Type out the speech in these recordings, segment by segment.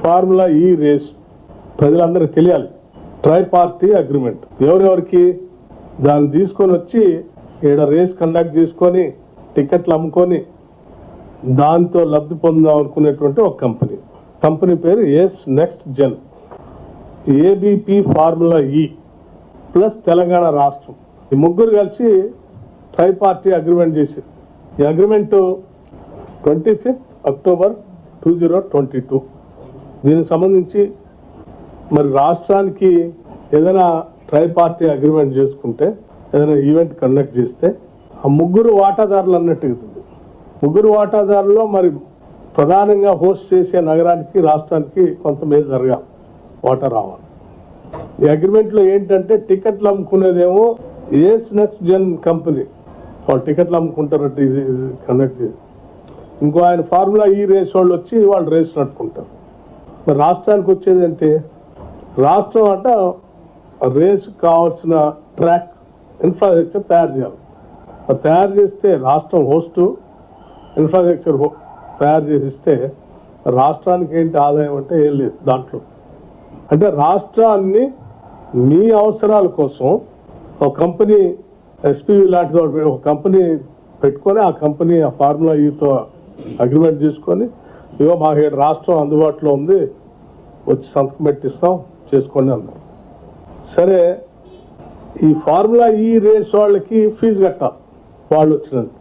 Formula ఈ race ప్రజలందరికీ తెలియాలి. ట్రై పార్టీ అగ్రిమెంట్ ఎవరెవరికి దాన్ని తీసుకొని వచ్చి ఈడ రేస్ కండక్ట్ చేసుకొని టికెట్లు అమ్ముకొని దాంతో లబ్ధి పొందాం అనుకునేటువంటి ఒక కంపెనీ పేరు S next gen, ABP formula ఈ ప్లస్ తెలంగాణ రాష్ట్రం, ఈ ముగ్గురు కలిసి ట్రై పార్టీ అగ్రిమెంట్ చేశారు. ఈ అగ్రిమెంట్ 25 అక్టోబర్ 2022. దీనికి సంబంధించి మరి రాష్ట్రానికి ఏదైనా ట్రై పార్టీ అగ్రిమెంట్ చేసుకుంటే, ఏదైనా ఈవెంట్ కండక్ట్ చేస్తే ఆ ముగ్గురు వాటాదారులు అన్నట్టు ముగ్గురు వాటాదారుల్లో మరి ప్రధానంగా హోస్ట్ చేసే నగరానికి రాష్ట్రానికి కొంత మేలు జరగాలి, వాటా రావాలి. ఈ అగ్రిమెంట్లో ఏంటంటే టికెట్లు అమ్ముకునేదేమో ఏస్ నెక్స్ట్ జెన్ కంపెనీ, వాళ్ళు టికెట్లు అమ్ముకుంటారంటే ఇది కండక్ట్ చేసి, ఇంకో ఆయన ఫార్ములా ఈ రేస్ వాళ్ళు వచ్చి వాళ్ళు రేస్ నడుపుకుంటారు. మరి రాష్ట్రానికి వచ్చేది అంటే రాష్ట్రం అంట రేస్ కావాల్సిన ట్రాక్ ఇన్ఫ్రాస్ట్రక్చర్ తయారు చేయాలి. అది తయారు చేస్తే రాష్ట్రం హోస్ట్ ఇన్ఫ్రాస్ట్రక్చర్ తయారు చేసిస్తే రాష్ట్రానికి ఏంటి ఆదాయం అంటే ఏం లేదు దాంట్లో. అంటే రాష్ట్రాన్ని మీ అవసరాల కోసం ఒక కంపెనీ ఎస్పీవి లాంటిది ఒక కంపెనీ పెట్టుకొని ఆ కంపెనీ ఆ ఫార్ములా ఈతో అగ్రిమెంట్ చేసుకొని ఇవో మాకు రాష్ట్రం అందుబాటులో ఉంది వచ్చి సంతకం పెట్టిస్తాం చేసుకోండి అన్నారు. సరే, ఈ ఫార్ములా ఈ రేస్ వాళ్ళకి ఫీజు కట్టాలి. వాళ్ళు వచ్చినందుకు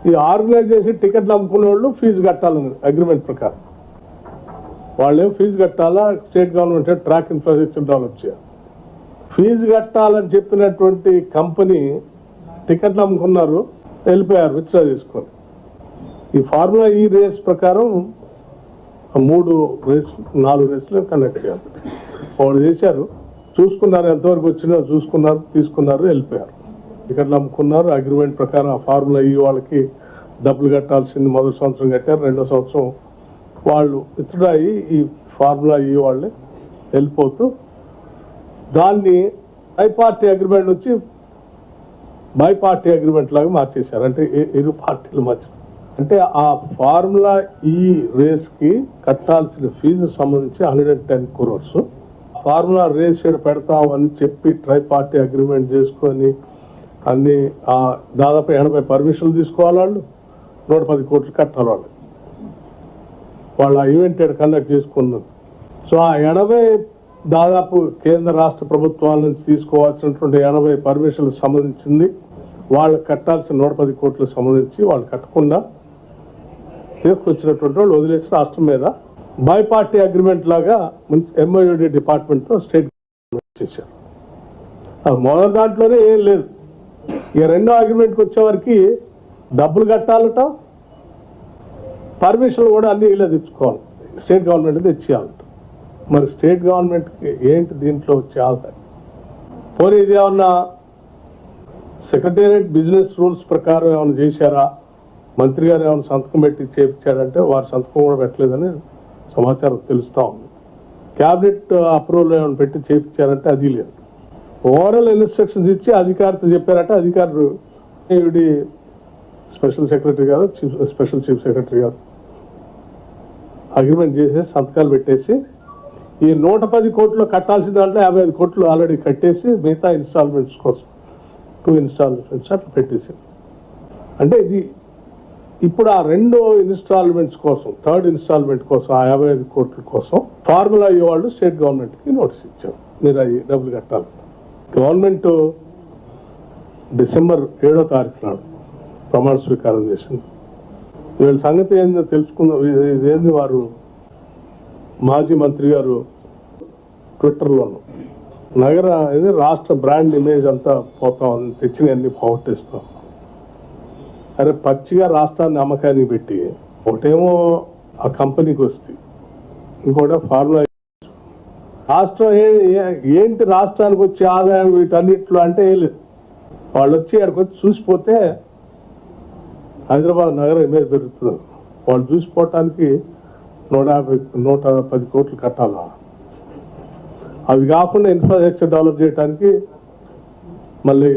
ఈ ఆర్గనైజ్ చేసి టికెట్లు అమ్ముకునే వాళ్ళు ఫీజు కట్టాలని అగ్రిమెంట్ ప్రకారం వాళ్ళేం ఫీజు కట్టాలా, state government track infrastructure develop చేయాలి. ఫీజు కట్టాలని చెప్పినటువంటి కంపెనీ టికెట్లు అమ్ముకున్నారు, వెళ్ళిపోయారు విత్డ్రా చేసుకొని. ఈ ఫార్ములా ఈ రేస్ ప్రకారం 4 రేసులు కండక్ట్ చేయాలి. వాళ్ళు చేశారు, చూసుకున్నారు, ఎంతవరకు వచ్చినా చూసుకున్నారు, తీసుకున్నారు, వెళ్ళిపోయారు. టికెట్లు అమ్ముకున్నారు. అగ్రిమెంట్ ప్రకారం ఆ ఫార్ములా ఈ వాళ్ళకి డబ్బులు కట్టాల్సింది మొదటి సంవత్సరం కట్టారు, రెండో సంవత్సరం వాళ్ళు విత్డ్రా అయ్యి ఈ ఫార్ములా ఈ వాళ్ళే వెళ్ళిపోతూ దాన్ని బై పార్టీ అగ్రిమెంట్ వచ్చి బై పార్టీ అగ్రిమెంట్ లాగా మార్చేశారు. అంటే ఇరు పార్టీలు మధ్య అంటే ఆ ఫార్ములా ఈ రేస్ కి కట్టాల్సిన ఫీజు సంబంధించి 110 crores. ఫార్ములా రేస్ పెడతాం అని చెప్పి ట్రై పార్టీ అగ్రిమెంట్ చేసుకొని అన్ని దాదాపు 80 పర్మిషన్లు తీసుకోవాలి, వాళ్ళు 110 కోట్లు కట్టాలి. వాళ్ళు ఆ ఈవెంట్ కండక్ట్ చేసుకున్నారు. సో ఆ 80 దాదాపు కేంద్ర రాష్ట్ర ప్రభుత్వాల నుంచి తీసుకోవాల్సినటువంటి 80 పర్మిషన్లకు సంబంధించింది వాళ్ళకి కట్టాల్సిన 110 కోట్లకు సంబంధించి వాళ్ళు కట్టకుండా తీసుకొచ్చినటువంటి వాళ్ళు వదిలేసి రాష్ట్రం మీద బై పార్టీ అగ్రిమెంట్ లాగా ఎంఓయూడి డిపార్ట్మెంట్ తో స్టేట్ గవర్నమెంట్ చేశారు. మొదటి దాంట్లోనే ఏం లేదు. ఇక రెండో అగ్రిమెంట్కి వచ్చేవారికి డబ్బులు కట్టాలట, పర్మిషన్లు కూడా అన్ని ఇలా తెచ్చుకోవాలి, స్టేట్ గవర్నమెంట్ తెచ్చేయాలట. మరి స్టేట్ గవర్నమెంట్కి ఏంటి దీంట్లో వచ్చే ఆదాయం? పోనీ ఇది ఏమన్నా సెక్రటేరియట్ బిజినెస్ రూల్స్ ప్రకారం ఏమైనా చేశారా, మంత్రి గారు ఏమైనా సంతకం పెట్టి చేయించాడంటే వారి సంతకం కూడా పెట్టలేదని సమాచారం తెలుస్తూ ఉంది. క్యాబినెట్ అప్రూవల్ ఏమైనా పెట్టి చేయించారంటే అది లేదు. ఓవరాల్ ఇన్స్ట్రక్షన్స్ ఇచ్చి అధికారితో చెప్పారంటే అధికారులు స్పెషల్ సెక్రటరీ గారు, స్పెషల్ చీఫ్ సెక్రటరీ గారు అగ్రిమెంట్ చేసేసి సంతకాలు పెట్టేసి ఈ 110 కోట్లు కట్టాల్సిన దాంట్లో 55 కోట్లు ఆల్రెడీ కట్టేసి మిగతా ఇన్స్టాల్మెంట్స్ కోసం 2 ఇన్స్టాల్మెంట్స్ అట్లా పెట్టేసి, అంటే ఇది ఇప్పుడు ఆ 2 ఇన్స్టాల్మెంట్స్ కోసం, 3rd ఇన్స్టాల్మెంట్ కోసం ఆ 55 కోట్ల కోసం ఫార్ములా ఈ వాళ్ళు స్టేట్ గవర్నమెంట్కి నోటీస్ ఇచ్చారు, మీరు అవి డబ్బులు కట్టాలి. గవర్నమెంట్ డిసెంబర్ 7వ తారీఖు నాడు ప్రమాణ స్వీకారం చేసింది. వీళ్ళ సంగతి ఏందో తెలుసుకుందాం. ఇదేంది వారు మాజీ మంత్రి గారు ట్విట్టర్లోను నగర ఇది రాష్ట్ర బ్రాండ్ ఇమేజ్ అంతా పోతాం, తెచ్చినవన్నీ పోగొట్టేస్తాం. అరే పచ్చిగా రాష్ట్రాన్ని అమ్మకానికి పెట్టి ఒకటేమో ఆ కంపెనీకి వస్తుంది, ఇంకోటి ఫార్ములా. రాష్ట్రం ఏంటి రాష్ట్రానికి వచ్చే ఆదాయం వీటన్నిట్లో అంటే ఏం లేదు. వాళ్ళు వచ్చి అక్కడికి వచ్చి చూసిపోతే హైదరాబాద్ నగర ఇమేజ్ పెరుగుతుంది. వాళ్ళు చూసిపోవటానికి 110 కోట్లు కట్టాలా. అవి కాకుండా ఇన్ఫ్రాస్ట్రక్చర్ డెవలప్ చేయడానికి మళ్ళీ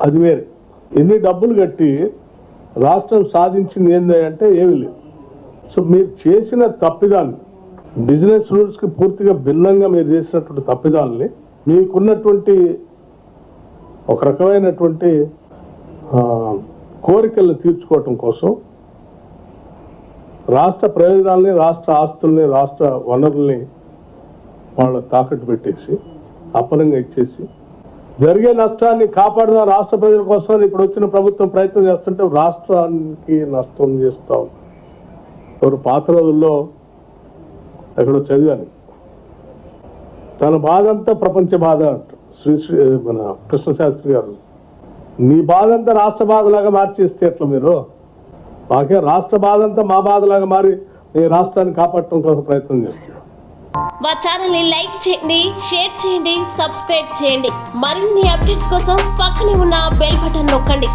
అది వేరే. ఎన్ని డబ్బులు కట్టి రాష్ట్రం సాధించింది ఏంటంటే ఏమీ లేదు. సో మీరు చేసిన తప్పిదాన్ని బిజినెస్ రూల్స్కి పూర్తిగా భిన్నంగా మీరు చేసినటువంటి తప్పిదాలని మీకున్నటువంటి ఒక రకమైనటువంటి కోరికలను తీర్చుకోవటం కోసం రాష్ట్ర ప్రయోజనాల్ని, రాష్ట్ర ఆస్తుల్ని, రాష్ట్ర వనరుల్ని వాళ్ళ తాకట్టు పెట్టేసి అప్పనంగా ఇచ్చేసి జరిగే నష్టాన్ని కాపాడుదాం రాష్ట్ర ప్రజల కోసం ఇప్పుడు వచ్చిన ప్రభుత్వం ప్రయత్నం చేస్తుంటే రాష్ట్రానికి నష్టం చేస్తాం. ఎవరు పాత రోజుల్లో ఎక్కడో చదివాను, తన బాధ అంతా ప్రపంచ బాధ అంట మన కృష్ణశాస్త్రి గారు. నీ బాధ అంతా రాష్ట్ర బాధలాగా మార్చేస్తే ఎట్లా మీరు? మాకే రాష్ట్ర బాధ అంతా మా బాధలాగా మారి ఈ రాష్ట్రాన్ని కాపాడటం కోసం ప్రయత్నం చేస్తున్నారు. మా ఛానల్ని లైక్ చేయండి, షేర్ చేయండి, సబ్స్క్రైబ్ చేయండి. మరిన్ని అప్డేట్స్ కోసం పక్కనే ఉన్న బెల్ బటన్ నొక్కండి.